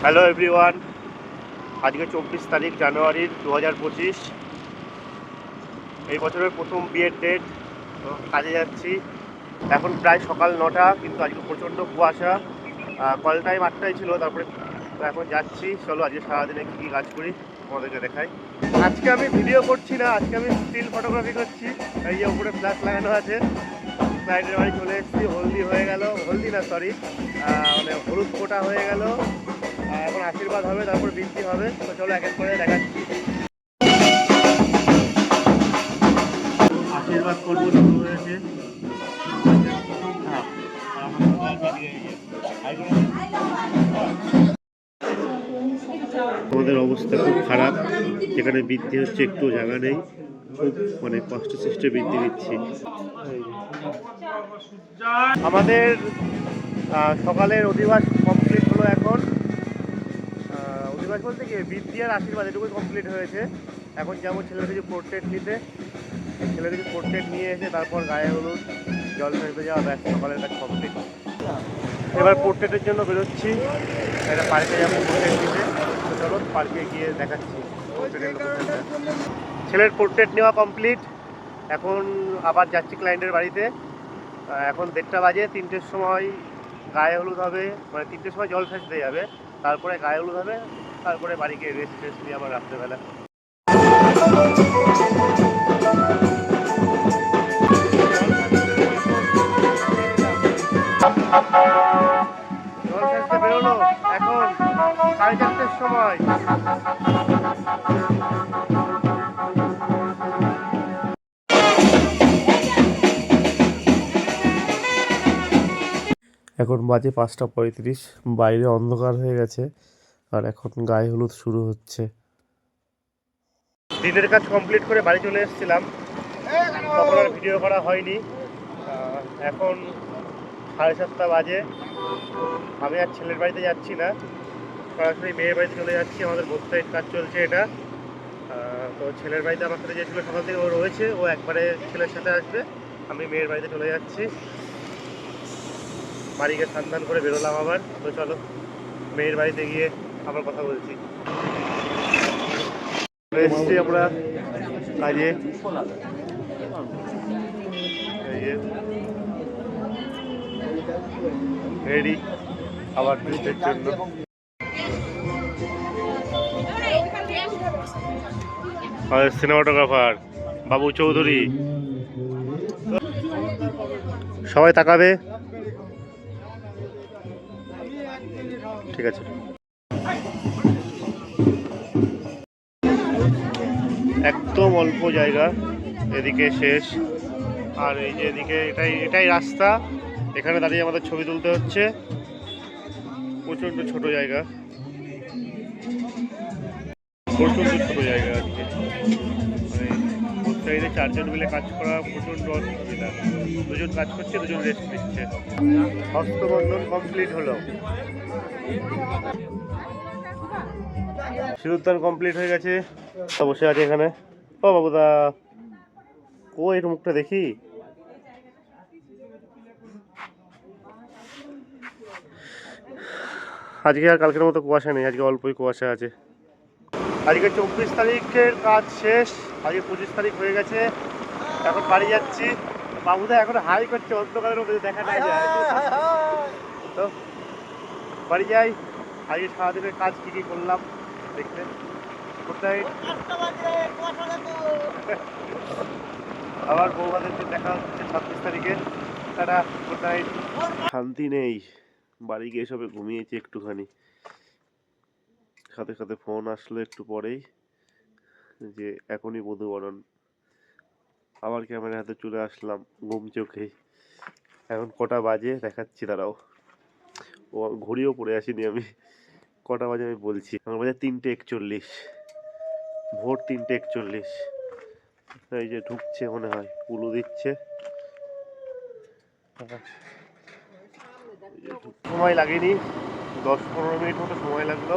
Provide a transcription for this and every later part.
Hello everyone, আজকে 24 তারিখ জানুয়ারির 2025। এই বছরের প্রথম বিয়ের ডেট। তো কাজে যাচ্ছি। এখন প্রায় সকাল 9টা, কিন্তু আজকে প্রচণ্ড কুয়াশা। কল টাইম 8টায় ছিল, তারপরে তো এখন যাচ্ছি। চলো আজকে সারাদিনে কী কী কাজ করি তোমাদেরকে দেখাই। আজকে আমি ভিডিও করছি না, আজকে আমি স্টিল ফটোগ্রাফি করছি। এই যে উপরে ফ্ল্যাশ লাগানো আছে। ক্লায়েন্টের বাড়ি চলে এসেছি। হলদি হয়ে গেল, হলদি না সরি, মানে হলুদ ফোটা হয়ে গেল। এখন আশীর্বাদ হবে, তারপর বৃষ্টি হবে। তো চলো এক এক করে দেখাচ্ছি। আশীর্বাদ করবো শুরু হয়েছে। আমাদের অবস্থা খুব খারাপ, যেখানে বৃদ্ধি হচ্ছে একটু জায়গা নেই, খুব মানে কষ্ট সৃষ্টে বৃদ্ধি দিচ্ছি। আমাদের সকালের অধিবাস কমপ্লিট হলো। এখন অধিবাস বলতে কি, বৃদ্ধি আর আশীর্বাদ এটুকুই কমপ্লিট হয়েছে। এখন যাবো ছেলের কিছু পোর্ট্রেট নিতে। ছেলের কিছু পোর্ট্রেট নিয়ে এসে তারপর গায়ে হলুদ, জল ফেলতে যাওয়া, ব্যাস সকালের কাজ কমপ্লিট। এবার পোর্ট্রেটের জন্য বেরোচ্ছি। একটা পার্কে যাবো পোর্ট্রেট নিতে। তো চলো পার্কে গিয়ে দেখাচ্ছি পোর্ট্রেটের লোকেশনটা। ছেলের পোর্ট্রেট নেওয়া কমপ্লিট। এখন আবার যাচ্ছি ক্লায়েন্টের বাড়িতে। এখন 1:30 বাজে। 3টের সময় গায়ে হলুদ হবে, মানে 3টের সময় জল ফেলতে যাবে, তারপরে গায়ে হলুদ হবে, তারপরে বাড়ি গিয়ে রেস্ট টেস্ট নিয়ে আবার রাত্রেবেলা। জল ফেলতে বেরোলো এখন 4:30-এর সময়। এখন বাজে 5:35। বাইরে অন্ধকার হয়ে গেছে, আর এখন গায়ে হলুদ শুরু হচ্ছে। দিনের কাজ কমপ্লিট করে বাড়ি চলে এসেছিলাম, তখন আর ভিডিও করা হয়নি। এখন 7:30 বাজে। আমি আর ছেলের বাড়িতে যাচ্ছি না, সরাসরি মেয়ের বাড়িতে চলে যাচ্ছি। আমাদের বোথ সাইড কাজ চলছে এটা। তো ছেলের বাড়িতে আমার সাথে যে ছিল সকাল থেকে ও রয়েছে, ও একবারে ছেলের সাথে আসবে। আমি মেয়ের বাড়িতে চলে যাচ্ছি। বাড়িকে স্নান করে বেরোলাম আবার। তো চলো মেয়ের বাড়িতে গিয়ে আবার কথা বলছি। এসছি আমরা কাজে। রেডি আবার ট্রিপের জন্য। সিনেমাটোগ্রাফার বাবু চৌধুরী। সবাই তাকাবে, ঠিক আছে। একদম অল্প জায়গা, এদিকে শেষ। আর এই যে এদিকে এটাই রাস্তা। এখানে দাঁড়িয়ে আমাদের ছবি তুলতে হচ্ছে। প্রচণ্ড ছোট জায়গা, প্রচণ্ড ছোট জায়গা আজকে। মানে বোথ সাইডে 4জন মিলে কাজ করা প্রচণ্ড অসুবিধা। 2জন কাজ করছে, 2জন রেস্ট নিচ্ছে। হস্তবন্ধন কমপ্লিট হলো, সিঁদুরদান কমপ্লিট হয়ে গেছে। বসে আছে এখানে। ও বাবুদা, ও এর মুখটা দেখি। আজকে আর কালকের মতো কুয়াশা নেই, আজকে অল্পই কুয়াশা আছে। আজকে 24 তারিখের কাজ শেষ, আজকে 25 তারিখ হয়ে গেছে। এখন বাড়ি যাচ্ছি। বাবুদা এখন হাই করছে, অন্ধকারের মধ্যে দেখা না যায়। তো বাড়ি যাই। আজকে সারাদিনের কাজ কী কী করলাম দেখতে। Good night. আবার বৌভাতের দিন দেখা হচ্ছে 26 তারিখে। Tata, good night. শান্তি নেই, বাড়ি গিয়ে সবে ঘুমিয়েছি একটুখানি। সাথে সাথে ফোন আসলো একটু পরেই যে এখনই বধূবরণ। আবার ক্যামেরা হাতে চলে আসলাম ঘুম চোখে। এখন কটা বাজে দেখাচ্ছি, দাঁড়াও। ও ঘড়িও পরে আসিনি আমি, কটা বাজে আমি বলছি। আমার বাজে 3:41, ভোর 3:41। এই যে ঢুকছে মনে হয়, উলু দিচ্ছে। সময় লাগেনি, 10-15 মিনিট মতো সময় লাগলো।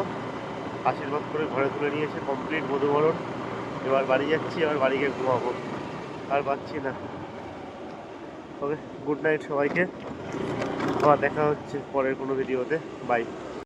আশীর্বাদ করে ঘরে তুলে নিয়েছে, কমপ্লিট বধূবরণ। এবার বাড়ি যাচ্ছি, এবার বাড়ি গিয়ে ঘুমাবো, আর পাচ্ছি না। ওকে, গুড নাইট সবাইকে। আবার দেখা হচ্ছে পরের কোনো ভিডিওতে। বাই।